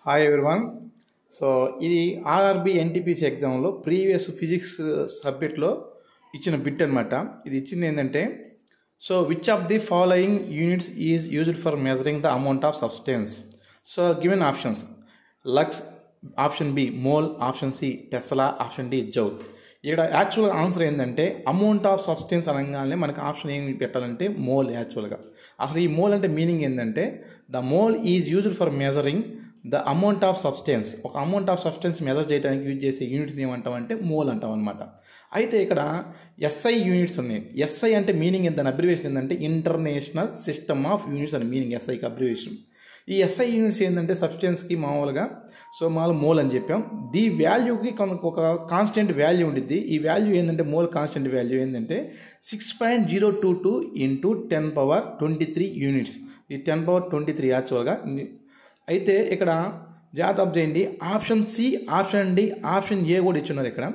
Hi everyone. So ఇది RRB NTPC ఎగ్జామ్లో previous physics సబ్జెక్ట్లో ఇచ్చిన బిట్ అనమాట. ఇది ఇచ్చింది ఏంటంటే, so which of the following units is used for measuring the amount of substance. So given options lux, option B mole, option C tesla, option D joule. ఇక్కడ యాక్చువల్గా answer ఏంటంటే amount of substance అనగానే మనకి option ఏమి పెట్టాలంటే mole. యాక్చువల్గా అసలు ఈ మోల్ అంటే మీనింగ్ ఏంటంటే the mole is used for measuring the amount of substance. ఒక అమౌంట్ ఆఫ్ సబ్స్టెన్స్ మెజర్ చేయడానికి యూజ్ చేసే యూనిట్స్ ఏమంటామంటే మోల్ అంటాం అనమాట. అయితే ఇక్కడ ఎస్ఐ యూనిట్స్ ఉన్నాయి. ఎస్ఐ అంటే మీనింగ్ దాని అబ్రివేషన్ ఏంటంటే ఇంటర్నేషనల్ సిస్టమ్ ఆఫ్ యూనిట్స్ అని మీనింగ్ ఎస్ఐకి అబ్రివేషన్. ఈ ఎస్ఐ యూనిట్స్ ఏంటంటే సబ్స్టెన్స్కి మామూలుగా మోల్ అని చెప్పాం. దీ వాల్యూకి ఒక కాన్స్టెంట్ వాల్యూ ఉండిద్ది. ఈ వాల్యూ ఏంటంటే మోల్ కాన్స్టెంట్ వాల్యూ ఏంటంటే 6.022 ఇంటూ 10^23 యూనిట్స్. ఈ 10^23 యాక్చువల్గా. అయితే ఇక్కడ జాగ్రత్త చేయండి, option C, option D, option A కూడా ఇచ్చున్నారు. ఇక్కడ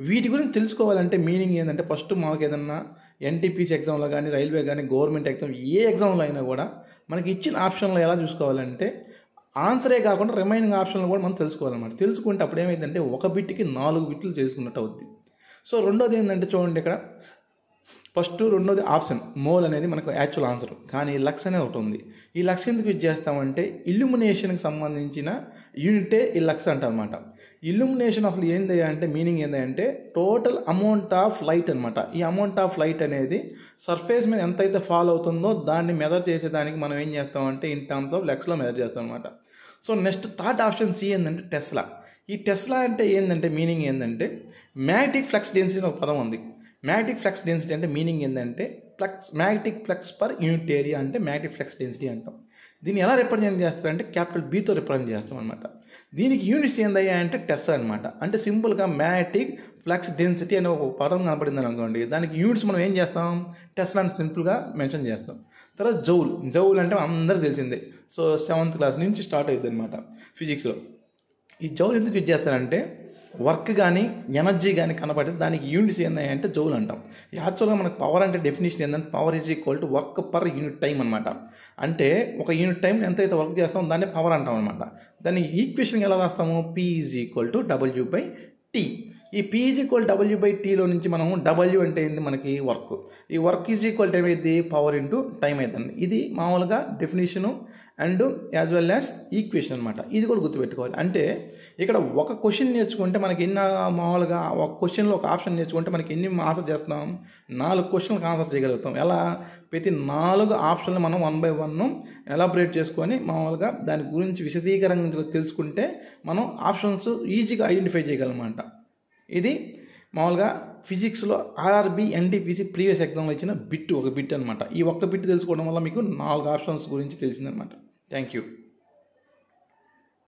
వీటి గురించి తెలుసుకోవాలంటే మీనింగ్ ఏంటంటే ఫస్ట్ మాకు ఏదన్నా ఎన్టీపీసీ ఎగ్జామ్లో కానీ, రైల్వే కానీ, గవర్నమెంట్ ఎగ్జామ్ ఏ ఎగ్జామ్లో అయినా కూడా మనకి ఇచ్చిన ఆప్షన్లో ఎలా చూసుకోవాలంటే ఆన్సరే కాకుండా రిమైనింగ్ ఆప్షన్లు కూడా మనం తెలుసుకోవాలన్నమాట. తెలుసుకుంటే అప్పుడు ఏమైందంటే ఒక బిట్కి 4 బిట్లు చేసుకున్నట్టు అవుద్ది. సో రెండోది ఏంటంటే చూడండి, ఇక్కడ రెండోది ఆప్షన్ మోల్ అనేది మనకు యాక్చువల్ ఆన్సర్, కానీ లక్స్ అనేది ఒకటి ఉంది. ఈ లక్స్ ఎందుకు యూజ్ చేస్తామంటే ఇల్యూమినేషన్కి సంబంధించిన యూనిటే ఈ లక్స్ అంటారనమాట. ఇల్యూమినేషన్ అసలు ఏంది అంటే మీనింగ్ ఏంటంటే టోటల్ అమౌంట్ ఆఫ్ లైట్ అనమాట. ఈ అమౌంట్ ఆఫ్ లైట్ అనేది సర్ఫేస్ మీద ఎంతైతే ఫాల్ అవుతుందో దాన్ని మెజర్ చేసేదానికి మనం ఏం చేస్తామంటే ఇన్ టర్మ్స్ ఆఫ్ లెక్స్లో మెజర్ చేస్తాం అనమాట. So next third option C ఏంటంటే టెస్లా. ఈ టెస్లా అంటే ఏంటంటే మీనింగ్ ఏంటంటే మ్యాగ్నెటిక్ ఫ్లక్స్ డెన్సిటీ అని ఒక పదం ఉంది. మ్యాగ్నెటిక్ ఫ్లక్స్ డెన్సిటీ అంటే మీనింగ్ ఏంటంటే magnetic flux per unit area అంటే మ్యాగ్నెటిక్ ఫ్లక్స్ డెన్సిటీ అంటాం. దీన్ని ఎలా రిప్రజెంట్ చేస్తారంటే క్యాపిటల్ బీతో రిప్రజెంట్ చేస్తాం అనమాట. దీనికి యూనిట్స్ ఏందయ్యా అంటే టెస్లా అనమాట. అంటే సింపుల్గా మ్యాగ్నెటిక్ ఫ్లక్స్ డెన్సిటీ అనే ఒక పదం కనపడిందని అనుకోండి, దానికి యూనిట్స్ మనం ఏం చేస్తాం టెస్లా అని సింపుల్గా మెన్షన్ చేస్తాం. తర్వాత జౌల్ అంటే అందరూ తెలిసిందే. సో 7th క్లాస్ నుంచి స్టార్ట్ అవుతుంది అనమాట ఫిజిక్స్లో. ఈ జౌల్ ఎందుకు యూజ్ చేస్తారంటే వర్క్ కానీ ఎనర్జీ కానీ కనబడితే దానికి యూనిట్స్ ఏంటంటే జౌల్ అంటాం. యాక్చువల్గా మనకు పవర్ అంటే డెఫినేషన్ ఏంటంటే power is equal to work per unit time అనమాట. అంటే ఒక యూనిట్ టైం ఎంతైతే వర్క్ చేస్తామో దాన్ని పవర్ అంటాం అనమాట. దాన్ని ఈక్వేషన్ ఎలా రాస్తాము, P is equal to W/T. ఈ P ఈజ్ ఈక్వల్ W/Tలో నుంచి మనం W అంటే ఏంటి మనకి వర్క్, ఈ వర్క్ ఈజ్ ఈక్వల్ టైం అయితే పవర్ ఇంటూ టైం అవుతుంది. ఇది మామూలుగా definition and as well as equation అనమాట. ఇది కూడా గుర్తుపెట్టుకోవాలి. అంటే ఇక్కడ ఒక క్వశ్చన్ నేర్చుకుంటే మనకి మామూలుగా ఒక క్వశ్చన్లో ఒక ఆప్షన్ నేర్చుకుంటే మనకి ఎన్ని ఆన్సర్ చేస్తాం, 4 క్వశ్చన్లకు ఆన్సర్ చేయగలుగుతాం. ఎలా ప్రతి 4 ఆప్షన్లు మనం 1 by 1 ఎలాబరేట్ చేసుకొని మామూలుగా దాని గురించి విశదీకరంగా తెలుసుకుంటే మనం ఆప్షన్స్ ఈజీగా ఐడెంటిఫై చేయగలమంట. ఇది మామూలుగా ఫిజిక్స్లో ఆర్ఆర్బి ఎన్టీపీసీ ప్రీవియస్ ఎగ్జామ్లో ఇచ్చిన ఒక బిట్ అనమాట. ఈ ఒక్క బిట్ తెలుసుకోవడం వల్ల మీకు 4 ఆప్షన్స్ గురించి తెలిసిందనమాట. Thank you.